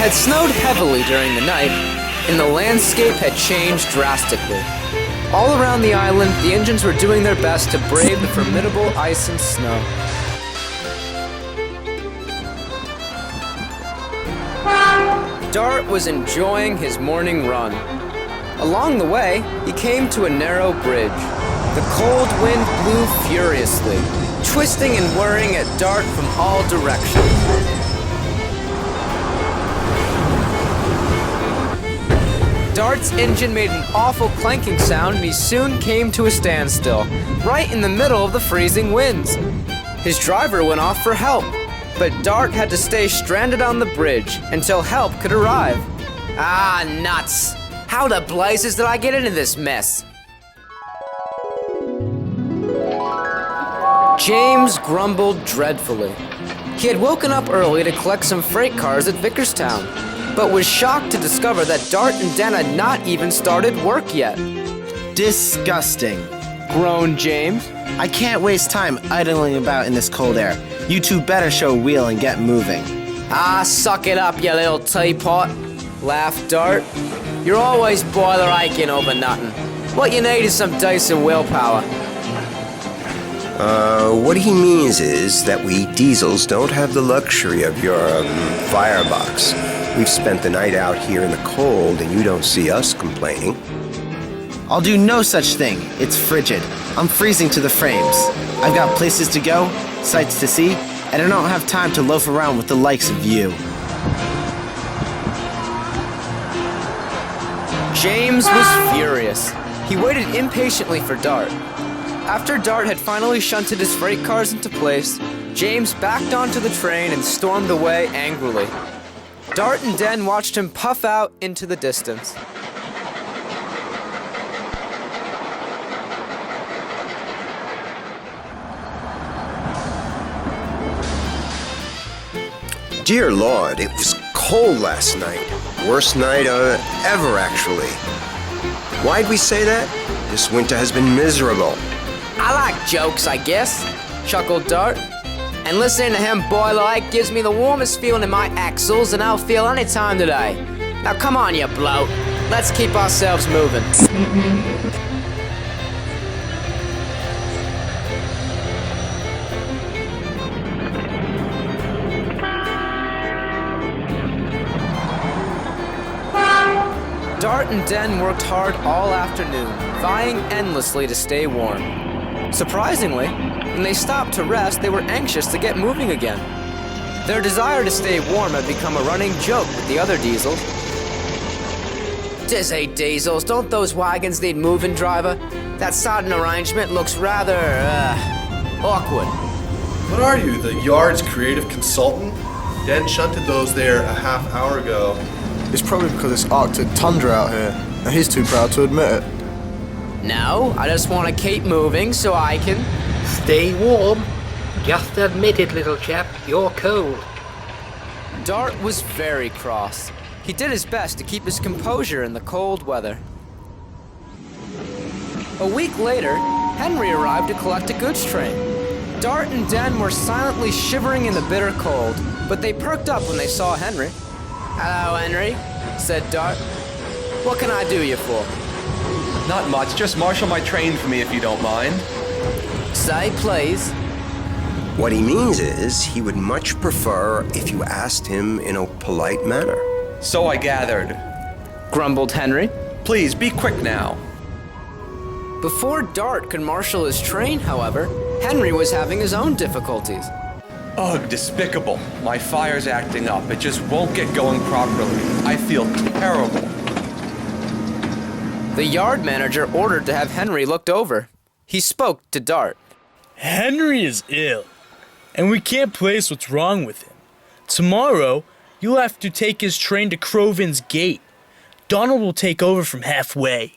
had snowed heavily during the night, and the landscape had changed drastically. All around the island, the engines were doing their best to brave the formidable ice and snow. Dart was enjoying his morning run. Along the way, he came to a narrow bridge. The cold wind blew furiously, twisting and whirring at Dart from all directions. Dart's engine made an awful clanking sound, and he soon came to a standstill, right in the middle of the freezing winds. His driver went off for help, but Dart had to stay stranded on the bridge until help could arrive. Ah, nuts! How the blazes did I get into this mess? James grumbled dreadfully. He had woken up early to collect some freight cars at Vickerstown, but was shocked to discover that Dart and Den had not even started work yet. Disgusting, groaned James. I can't waste time idling about in this cold air. You two better show a wheel and get moving. Ah, suck it up, you little teapot, laughed Dart. You're always boiler aching over nothing. What you need is some decent willpower. What he means is that we diesels don't have the luxury of your, firebox. We've spent the night out here in the cold, and you don't see us complaining. I'll do no such thing. It's frigid. I'm freezing to the frames. I've got places to go, sights to see, and I don't have time to loaf around with the likes of you. James was furious. He waited impatiently for Dart. After Dart had finally shunted his freight cars into place, James backed onto the train and stormed away angrily. Dart and Den watched him puff out into the distance. Dear Lord, it was cold last night. Worst night ever, actually. Why'd we say that? This winter has been miserable. I like jokes, I guess, chuckled Dart. And listening to him boil like gives me the warmest feeling in my axles than I'll feel any time today. Now come on, you bloke. Let's keep ourselves moving. Dart and Den worked hard all afternoon, vying endlessly to stay warm. Surprisingly, when they stopped to rest, they were anxious to get moving again. Their desire to stay warm had become a running joke with the other diesels. Dizzy diesels, don't those wagons need moving, driver? That sodden arrangement looks rather, awkward. What are you, the yard's creative consultant? Den shunted those there a half hour ago. It's probably because it's Arctic tundra out here, and he's too proud to admit it. No, I just want to keep moving so I can... Stay warm. Just admit it, little chap, you're cold. Dart was very cross. He did his best to keep his composure in the cold weather. A week later, Henry arrived to collect a goods train. Dart and Den were silently shivering in the bitter cold, but they perked up when they saw Henry. Hello, Henry, said Dart. What can I do you for? Not much, just marshal my train for me if you don't mind. Say please. What he means is he would much prefer if you asked him in a polite manner. So I gathered. Grumbled Henry. Please, be quick now. Before Dart could marshal his train, however, Henry was having his own difficulties. Ugh, despicable. My fire's acting up. It just won't get going properly. I feel terrible. The yard manager ordered to have Henry looked over. He spoke to Dart. Henry is ill, and we can't place what's wrong with him. Tomorrow, you'll have to take his train to Crovin's Gate. Donald will take over from halfway.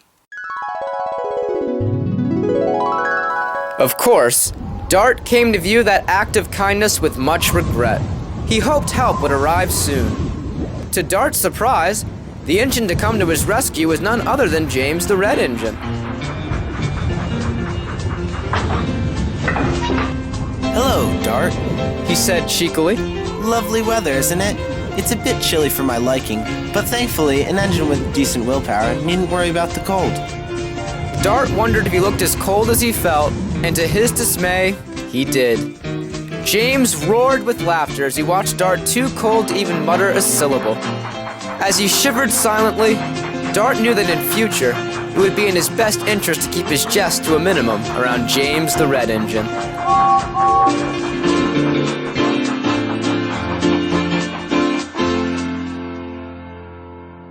Of course, Dart came to view that act of kindness with much regret. He hoped help would arrive soon. To Dart's surprise, the engine to come to his rescue was none other than James the Red Engine. Hello, Dart, he said cheekily. Lovely weather, isn't it? It's a bit chilly for my liking, but thankfully an engine with decent willpower needn't worry about the cold. Dart wondered if he looked as cold as he felt, and to his dismay, he did. James roared with laughter as he watched Dart too cold to even mutter a syllable. As he shivered silently, Dart knew that in future, it would be in his best interest to keep his jest to a minimum around James the Red Engine.